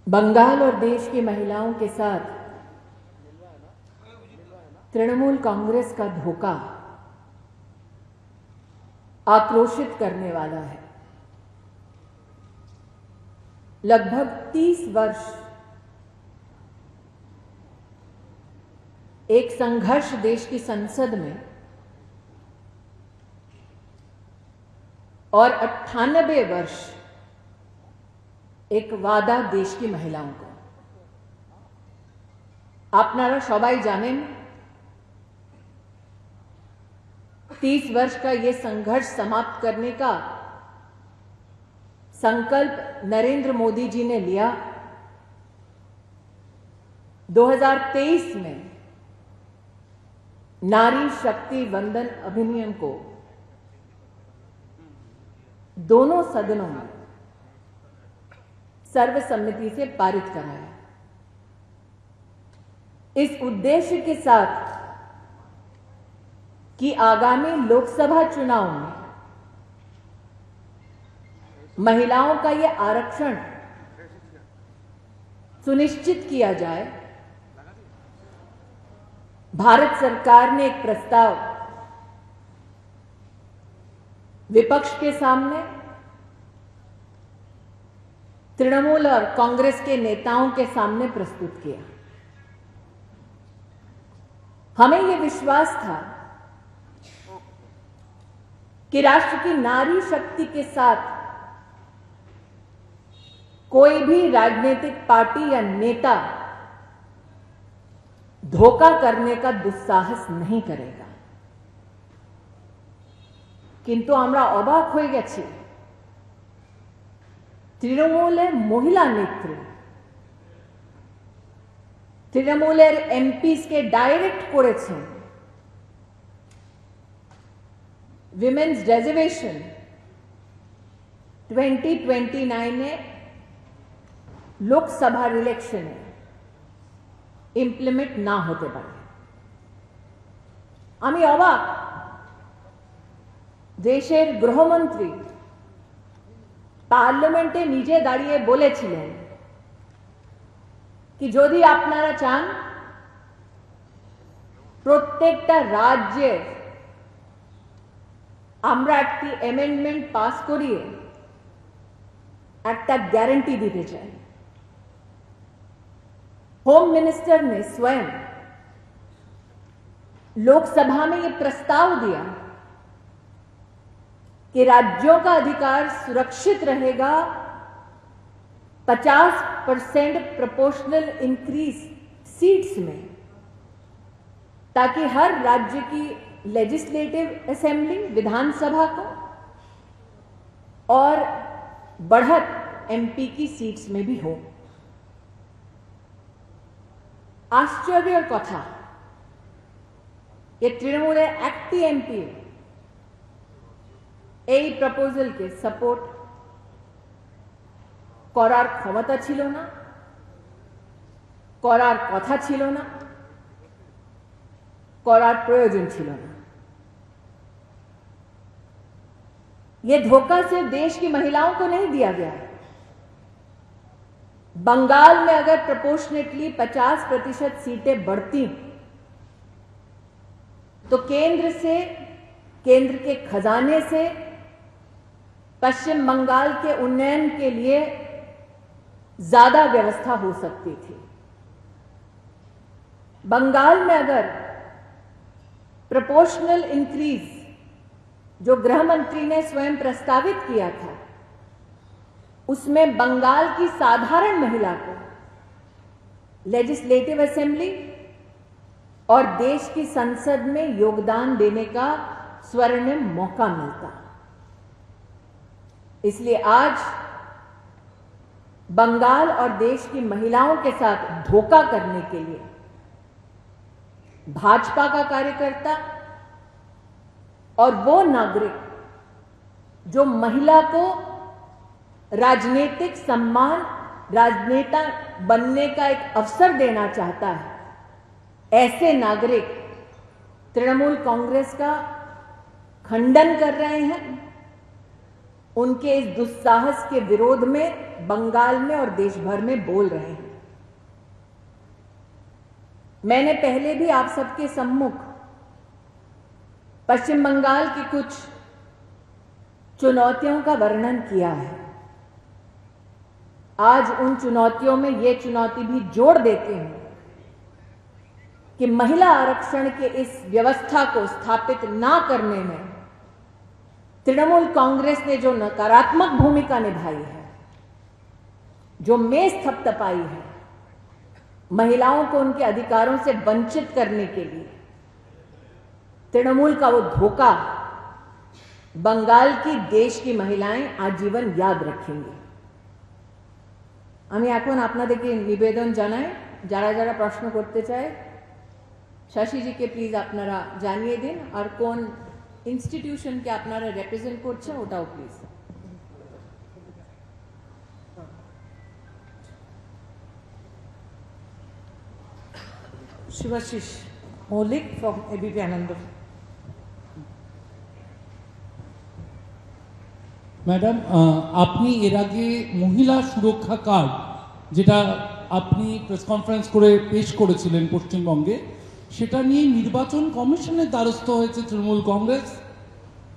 बंगाल और देश की महिलाओं के साथ तृणमूल कांग्रेस का धोखा आक्रोशित करने वाला है। लगभग 30 वर्ष एक संघर्ष देश की संसद में और 98 वर्ष एक वादा देश की महिलाओं को। आपनारा सबाई जानें 30 वर्ष का ये संघर्ष समाप्त करने का संकल्प नरेंद्र मोदी जी ने लिया। 2023 में नारी शक्ति वंदन अधिनियम को दोनों सदनों में सर्वसम्मति से पारित कराया। इस उद्देश्य के साथ कि आगामी लोकसभा चुनाव में महिलाओं का यह आरक्षण सुनिश्चित किया जाए, भारत सरकार ने एक प्रस्ताव विपक्ष के सामने, तृणमूल और कांग्रेस के नेताओं के सामने प्रस्तुत किया। हमें यह विश्वास था कि राष्ट्र की नारी शक्ति के साथ कोई भी राजनीतिक पार्टी या नेता धोखा करने का दुस्साहस नहीं करेगा। किंतु আমরা অবাক হয়ে গেছি, তৃণমূলের মহিলা নেত্রী তৃণমূলের এমপিসকে ডাইরেক্ট করেছেন women's reservation 2029 Lok Sabha election implement ना होते पारे। आमी अबाक, देशेर गृहमंत्री पार्लियामेंटे निजे दाड़िये बोलेछिलेन कि यदि आपनारा चान प्रत्येकटा राज्ये আমরা একটি অ্যামেন্ডমেন্ট পাস করিয়ে একটা গ্যারান্টি দিতে চাই। होम मिनिस्टर ने स्वयं लोकसभा में यह प्रस्ताव दिया कि राज्यों का अधिकार सुरक्षित रहेगा 50% प्रोपोर्शनल इंक्रीज सीट्स में, ताकि हर राज्य की लेजिस्लेटिव असेंबली विधानसभा को और बढ़त एमपी की सीट्स में भी हो। आश्चर्य कथा, ये तृणमूल एकटी एमपी এই प्रपोजल के सपोर्ट करार क्षमता छिलो ना, करार कथा छिलो ना, करार प्रयोजन छिलो ना। ये धोखा सिर्फ देश की महिलाओं को नहीं दिया गया। बंगाल में अगर प्रोपोर्शनेटली 50% सीटें बढ़ती तो केंद्र के खजाने से पश्चिम बंगाल के उन्नयन के लिए ज्यादा व्यवस्था हो सकती थी। बंगाल में अगर प्रोपोर्शनल इंक्रीज जो गृह मंत्री ने स्वयं प्रस्तावित किया था, उसमें बंगाल की साधारण महिला को लेजिस्लेटिव असेंबली और देश की संसद में योगदान देने का स्वर्णिम मौका मिलता। इसलिए आज बंगाल और देश की महिलाओं के साथ धोखा करने के लिए भाजपा का कार्यकर्ता और वो नागरिक जो महिला को राजनीतिक सम्मान, राजनेता बनने का एक अवसर देना चाहता है, ऐसे नागरिक तृणमूल कांग्रेस का खंडन कर रहे हैं, उनके इस दुस्साहस के विरोध में बंगाल में और देश भर में बोल रहे हैं। मैंने पहले भी आप सबके सम्मुख पश्चिम बंगाल की कुछ चुनौतियों का वर्णन किया है। आज उन चुनौतियों में यह चुनौती भी जोड़ देती हूं कि महिला आरक्षण के इस व्यवस्था को स्थापित ना करने में तृणमूल कांग्रेस ने जो नकारात्मक भूमिका निभाई है, जो मेज थपथपाई है, महिलाओं को उनके अधिकारों से वंचित करने के लिए तृणमूल का वो धोखा बंगाल की देश की महिलाएं आजीवन याद रखेंगी। আমি এখন আপনাদেরকে নিবেদন জানাই, যারা যারা প্রশ্ন করতে চায় শশীজিকে প্লিজ আপনারা জানিয়ে দিন, আর কোন ইনস্টিটিউশনকে আপনারা রিপ্রেজেন্ট করছেন ওটাও প্লিজ। শিবাশিস মৌলিক ফ্রম এবিপি আনন্দ। ম্যাডাম, আপনি এর আগে মহিলা সুরক্ষা কার্ড, যেটা আপনি প্রেস কনফারেন্স করে পেশ করেছিলেন পশ্চিমবঙ্গে, সেটা নিয়ে নির্বাচন কমিশনের দ্বারস্থ হয়েছে তৃণমূল কংগ্রেস,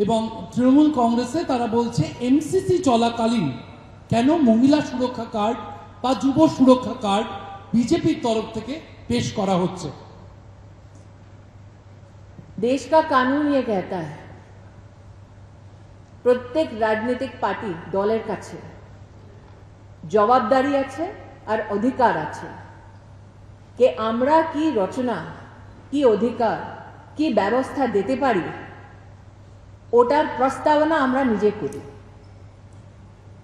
এবং তৃণমূল কংগ্রেসে তারা বলছে এমসিসি চলাকালীন কেন মহিলা সুরক্ষা কার্ড বা যুব সুরক্ষা কার্ড বিজেপির তরফ থেকে পেশ করা হচ্ছে। देश का कानून ये कहता है প্রত্যেক রাজনৈতিক পার্টি দলের কাছে জবাবদারি আছে আর অধিকার আছে যে আমরা কি রচনা, কি অধিকার, কি ব্যবস্থা দিতে পারি, ওটার প্রস্তাवना আমরা নিজে করি।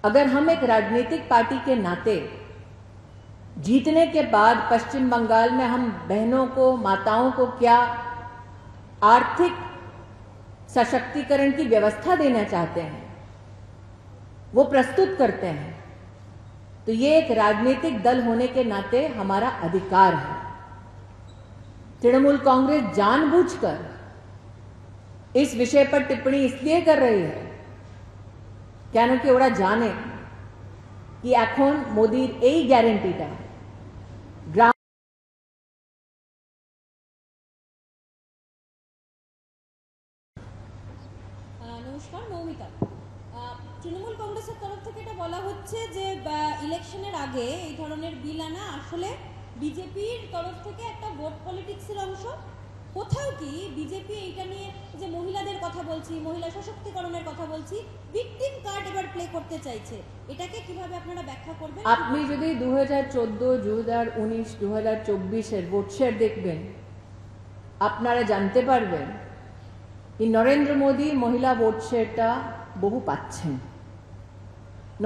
अगर हम एक राजनीतिक पार्टी के नाते जीतने के बाद पश्चिम बंगाल में हम बहनों को, माताओं को क्या आर्थिक सशक्तिकरण की व्यवस्था देना चाहते हैं, वो प्रस्तुत करते हैं, तो ये एक राजनीतिक दल होने के नाते हमारा अधिकार है। तृणमूल कांग्रेस जानबूझकर इस विषय पर टिप्पणी इसलिए कर रही है কেন কি ওরা জানে कि এখন মোদির এই গ্যারান্টিটা নমস্কার, মৌমিতা। তৃণমূল কংগ্রেসের তরফ থেকে এটা বলা হচ্ছে যে ইলেকশনের আগে এই ধরনের বিল আনা আসলে বিজেপির তরফ থেকে একটা ভোট পলিটিক্সের অংশ। কোথাও কি বিজেপি এইটা নিয়ে যে মহিলাদের কথা বলছি, মহিলা সশক্তিকরণের কথা বলছি, ভিকটিম কার্ড এবার প্লে করতে চাইছে, এটাকে কিভাবে আপনারা ব্যাখ্যা করবেন? আপনি যদি 2014, 2019, 2024 এর ভোট শেয়ার দেখবেন, আপনারা জানতে পারবেন कि नरेंद्र मोदी महिला वोट शेयरটা বহু পাচ্ছেন।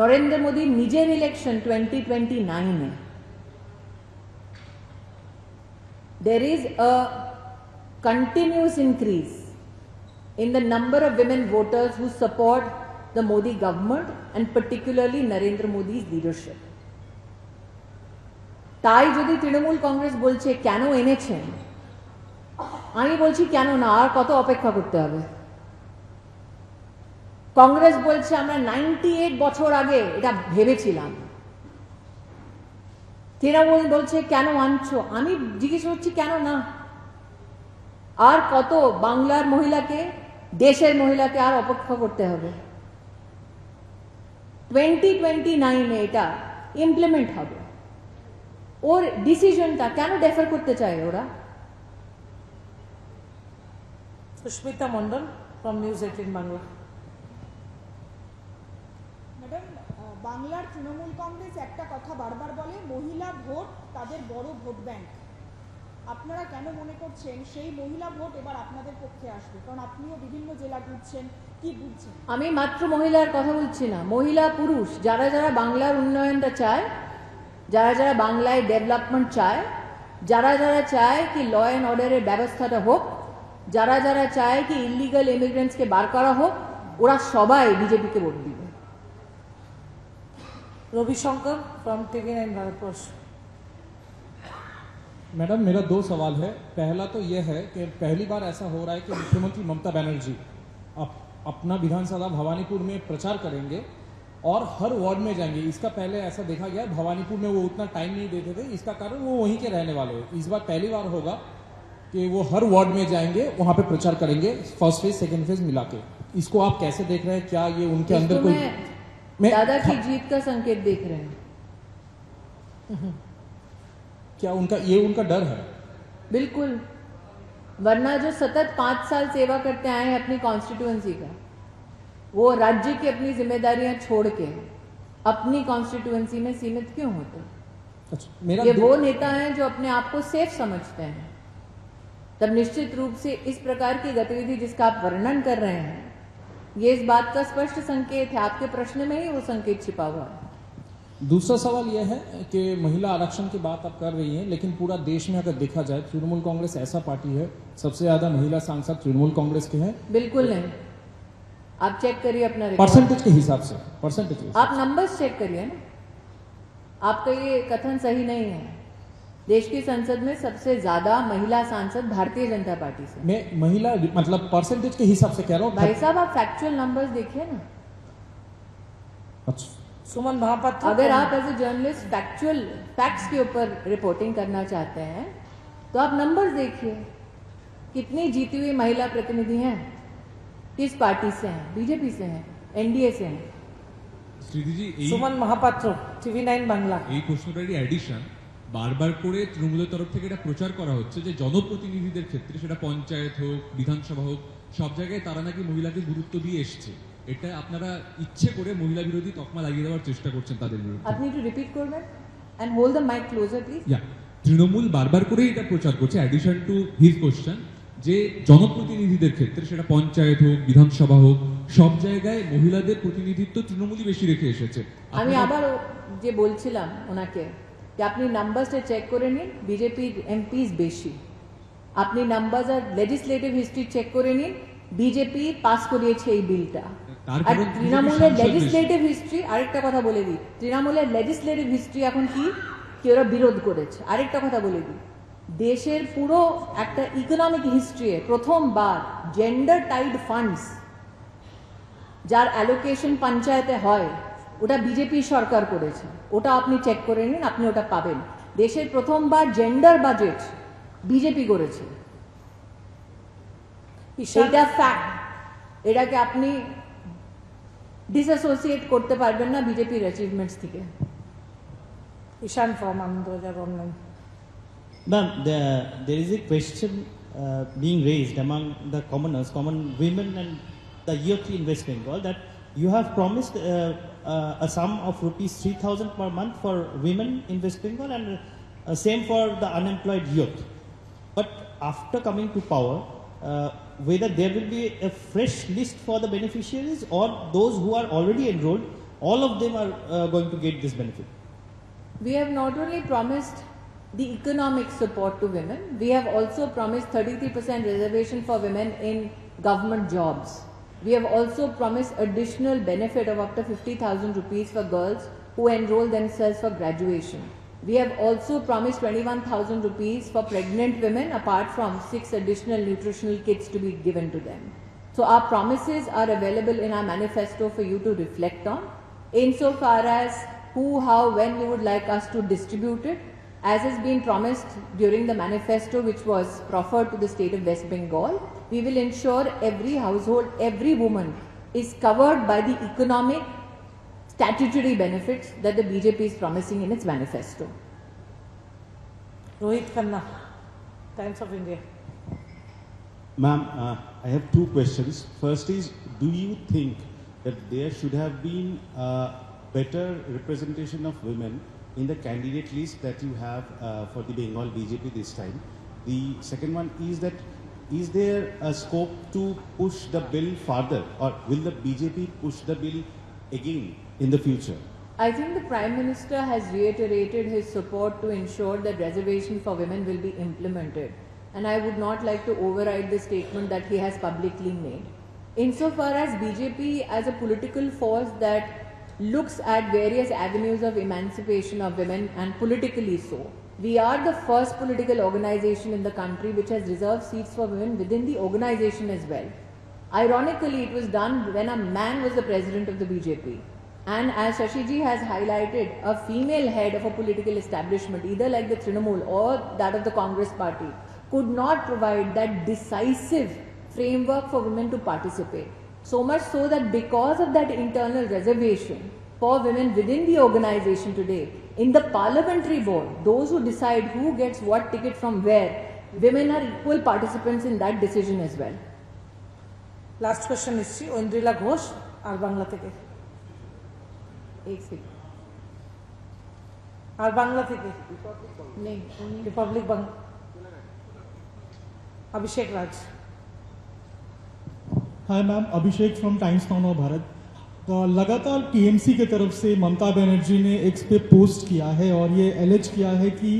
नरेंद्र मोदी নিজের ইলেকশন 2029 में there is a continuous increase in the number of women voters who support the Modi government and particularly Narendra Modi's leadership. তাই যদি তৃণমূল কংগ্রেস বলছে কেন এনেছেন, আমি বলছি কেন না, আর কত অপেক্ষা করতে হবে। কংগ্রেস বলছে আমরা 98 বছর আগে এটা ভেবেছিলাম, তৃণমূল বলছে কেন আনছো, আমি জিজ্ঞেস করছি কেন না। আর কত বাংলার মহিলাকে, দেশের মহিলাকে আর অপেক্ষা করতে হবে? 2029 এটা ইমপ্লিমেন্ট হবে। ওর ডিসিশনটা কেন ডেফার করতে চায় ওরা? Susmita Mondal from News 18 Bangla. Madam, বাংলার তৃণমূল কংগ্রেস একটা কথা বারবার বলে, মহিলা ভোট তাদের বড় ভোট ব্যাংক। আপনারা কেন মনে করছেন সেই মহিলা ভোট এবার আপনাদের পক্ষে আসবে? কারণ আপনিও বিভিন্ন জেলা ঘুরছেন, কি বুঝছেন? আমি মাত্র মহিলার কথা বলছি না, মহিলা পুরুষ যারা যারা বাংলার উন্নয়নটা চায়, যারা যারা বাংলায় ডেভেলপমেন্ট চায়, যারা যারা চায় কি ল অ্যান্ড অর্ডারের ব্যবস্থাটা হোক, যারা যারা চায় কি ইলিগাল ইমিগ্রেন্টসকে বার করা হোক, ওরা সবাই বিজেপিকে ভোট দিবে। Ravishankar from TV9 Bharatvarsh. Madam, मेरा 2 सवाल है। पहला तो यह है कि पहली बार ऐसा हो रहा है कि मुख्यमंत्री ममता बनर्जी अब अपना विधानसभा भवानीपुर में प्रचार करेंगे और हर वार्ड में जाएंगे। इसका पहले ऐसा देखा गया, भवानीपुर में वो उतना टाइम नहीं देते थे, इसका कारण वो वहीं के रहने वाले हैं। इस बार पहली बार होगा कि वो हर वार्ड में जाएंगे, वहां पे प्रचार करेंगे, फर्स्ट फेज सेकंड फेज मिला के। इसको आप कैसे देख रहे हैं? क्या ये उनके अंदर इसको कोई मैं दादा की जीत का संकेत देख रहे हैं। क्या उनका डर है? बिल्कुल, वरना जो सतत 5 साल सेवा करते आए हैं अपनी कॉन्स्टिट्यूएंसी का, वो राज्य की अपनी जिम्मेदारियां छोड़ के अपनी कॉन्स्टिट्यूएंसी में सीमित क्यों होते? अच्छा, ये वो नेता हैं जो अपने आप को सेफ समझते हैं। तब निश्चित रूप से इस प्रकार की गतिविधि जिसका आप वर्णन कर रहे हैं, ये इस बात का स्पष्ट संकेत है, आपके प्रश्न में ही वो संकेत छिपा हुआ है। दूसरा सवाल यह है कि महिला आरक्षण की बात आप कर रही हैं, लेकिन पूरा देश में अगर देखा जाए तृणमूल कांग्रेस ऐसा पार्टी है, सबसे ज्यादा महिला सांसद तृणमूल कांग्रेस के हैं। बिल्कुल नहीं, आप चेक करिए अपना रिकॉर्ड। परसेंटेज के हिसाब से, परसेंटेज आप नंबर्स चेक करिए ना, आपका ये कथन सही नहीं है। देश की संसद में सबसे ज्यादा महिला सांसद भारतीय जनता पार्टी से। मैं महिला मतलब परसेंटेज के हिसाब से कह रहा हूँ। भाई साहब, आप फैक्चुअल नंबर्स देखिए ना। अच्छा, सुमन महापात्र, अगर आप as a journalist factual facts के ऊपर रिपोर्टिंग करना चाहते हैं तो आप नंबर्स देखिए। कितनी जीती हुई महिला प्रतिनिधि हैं, किस पार्टी से हैं? बीजेपी से हैं, एनडीए से हैं। স্মৃতিজি সুমন মহাপাত্র, TV9 বাংলা। এই প্রশ্নটারই অ্যাডিশন, বারবার করে তৃণমূলের তরফ থেকে এটা প্রচার করা হচ্ছে যে জনপ্রতিনিধিদের ক্ষেত্রে, সেটা পঞ্চায়েত হোক, বিধানসভা হোক, সব জায়গায় তারা নাকি মহিলাকে গুরুত্ব দিয়ে এসছে। এটা আপনারা ইচ্ছে করে মহিলা বিরোধী তকমা লাগিয়ে দেওয়ার চেষ্টা করছেন তাদের বিরুদ্ধে। আপনি একটু রিপিট করবেন and hold the mike closer please. Yeah, Trinamool বারবার করে এটা প্রচার করছে, অ্যাডিশন টু হিজ কোশ্চেন, যে জনপ্রতিনিধিদের ক্ষেত্রে, সেটা পঞ্চায়েত হোক, বিধানসভা হোক, সব জায়গায় মহিলাদের প্রতিনিধিত্ব তৃণমূলই বেশি রেখে এসেছে। আমি আবার যে বলছিলাম ওনাকে যে আপনি নাম্বারসটা চেক করে নিন, বিজেপির এমপিস বেশি। আপনি নাম্বারস আর লেজিসলেটিভ হিস্ট্রি চেক করে নিন, বিজেপি পাস করিয়েছে এই বিলটা। আর তৃণমূলের লেজিসলেটিভ হিস্ট্রি, আরেকটা কথা বলে দিই, তৃণমূলের লেজিসলেটিভ হিস্ট্রি এখন কি ওরা বিরোধ করেছে। আরেকটা কথা বলে দিই, দেশের পুরো একটা ইকোনমিক হিস্ট্রি প্রথমবার জেন্ডার টাইড ফান্ডস যার অ্যালোকেশন পঞ্চায়েতে হয়, ওটা বিজেপি সরকার করেছে। ওটা আপনি চেক করে নিন, আপনি ওটা পাবেন। দেশের প্রথমবার জেন্ডার বাজেট বিজেপি করেছে, এটা ফ্যাক্ট। এটাকে আপনি ডিসঅ্যাসোসিয়েট করতে পারবেন না বিজেপির অ্যাচিভমেন্টস থেকে। ঈশান ফরমান 2019। Ma'am, there is a question being raised among the commoners, common women and the youth in West Bengal, that you have promised a sum of rupees 3,000 per month for women in West Bengal and same for the unemployed youth. But after coming to power, whether there will be a fresh list for the beneficiaries or those who are already enrolled, all of them are going to get this benefit? We have not only promised the economic support to women, we have also promised 33% reservation for women in government jobs. We have also promised additional benefit of up to 50,000 rupees for girls who enroll themselves for graduation. We have also promised 21,000 rupees for pregnant women, apart from 6 additional nutritional kits to be given to them. So our promises are available in our manifesto for you to reflect on. Insofar as who, how, when you would like us to distribute it, as has been promised during the manifesto which was proffered to the state of West Bengal, we will ensure every household, every woman is covered by the economic statutory benefits that the BJP is promising in its manifesto. Rohit Khanna, Times of India. Ma'am, I have two questions. First is, do you think that there should have been better representation of women in the candidate list that you have for the Bengal BJP this time? The second one is that, is there a scope to push the bill further, or will the BJP push the bill again in the future? I think the Prime Minister has reiterated his support to ensure that reservation for women will be implemented, and I would not like to override the statement that he has publicly made. Insofar as BJP as a political force that looks at various avenues of emancipation of women, and politically so, we are the first political organization in the country which has reserved seats for women within the organization as well. Ironically, it was done when a man was the president of the BJP. And as Shashi ji has highlighted, a female head of a political establishment, either like the Trinamool or that of the Congress party, could not provide that decisive framework for women to participate. So much so that because of that internal reservation for women within the organization today, in the parliamentary board, those who decide who gets what ticket from where, women are equal participants in that decision as well. Last question নিচ্ছি ঐন্দ্রিলা ঘোষ আর বাংলা থেকে एक second আর বাংলা থেকে नहीं Republic Bangla Abhishek Raj hi ma'am, Abhishek from times now नव भारत। लगातार TMC की तरफ से ममता बनर्जी ने एक्स पे पोस्ट किया है और ये एलिज किया है कि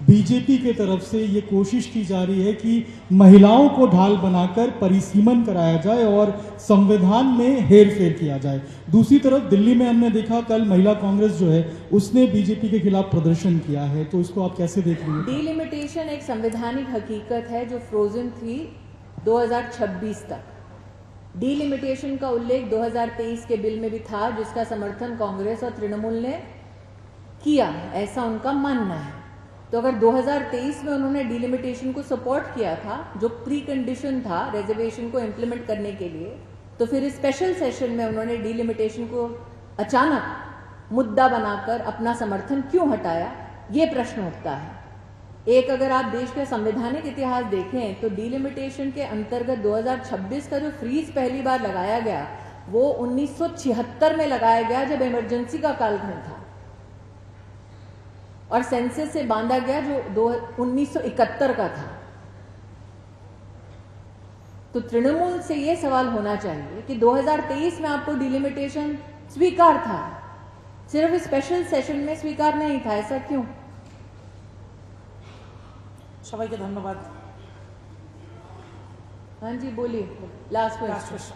बीजेपी के तरफ से ये कोशिश की जा रही है कि महिलाओं को ढाल बनाकर परिसीमन कराया जाए और संविधान में हेरफेर किया जाए। दूसरी तरफ दिल्ली में हमने देखा कल महिला कांग्रेस जो है उसने बीजेपी के खिलाफ प्रदर्शन किया है, तो इसको आप कैसे देख रही हैं? डिलिमिटेशन एक संवैधानिक हकीकत है जो फ्रोजन थी 2026 तक। डिलिमिटेशन का उल्लेख 2023 के बिल में भी था, जिसका समर्थन कांग्रेस और तृणमूल ने किया, ऐसा उनका मानना है। तो अगर 2023 में उन्होंने डिलिमिटेशन को सपोर्ट किया था, जो प्री कंडीशन था रिजर्वेशन को इम्प्लीमेंट करने के लिए, तो फिर इस स्पेशल सेशन में उन्होंने डिलिमिटेशन को अचानक मुद्दा बनाकर अपना समर्थन क्यों हटाया, ये प्रश्न उठता है। एक अगर आप देश के संवैधानिक इतिहास देखें तो डिलिमिटेशन के अंतर्गत 2026 का जो फ्रीज पहली बार लगाया गया वो 1976 में लगाया गया, जब इमरजेंसी का कालखंड था, और सेंसस से बांधा गया जो 1971 का था। तो तृणमूल से ये सवाल होना चाहिए कि 2023 में आपको डिलिमिटेशन स्वीकार था, सिर्फ स्पेशल सेशन में स्वीकार नहीं था, ऐसा क्यों? সবাইকে ধন্যবাদ। हाँ जी बोलिए, लास्ट লাস্ট क्वेश्चन।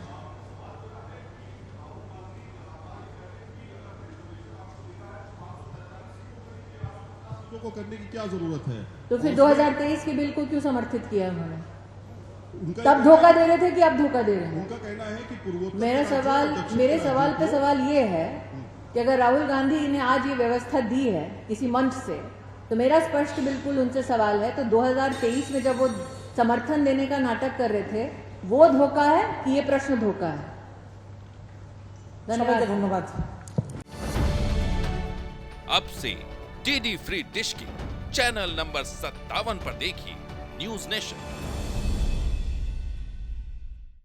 क्वेश्चन को करने की क्या जरूरत है? तो फिर 2023 के बिल को क्यों समर्थित किया उन्होंने? उनका तब धोखा दे रहे थे कि अब धोखा दे रहे हैं? उनका कहना है कि पूर्वोत्तर मेरे सवाल पे सवाल ये है कि अगर राहुल गांधी ने आज ये व्यवस्था दी है किसी मंच से, तो मेरा स्पष्ट बिल्कुल उनसे सवाल है, तो 2023 में जब वो समर्थन देने का नाटक कर रहे थे, वो धोखा है कि ये प्रश्न धोखा है? সবাইকে धन्यवाद। ধন্যবাদ। अब से डीडी फ्री डिश की चैनल नंबर 57 पर देखिए न्यूज नेशन।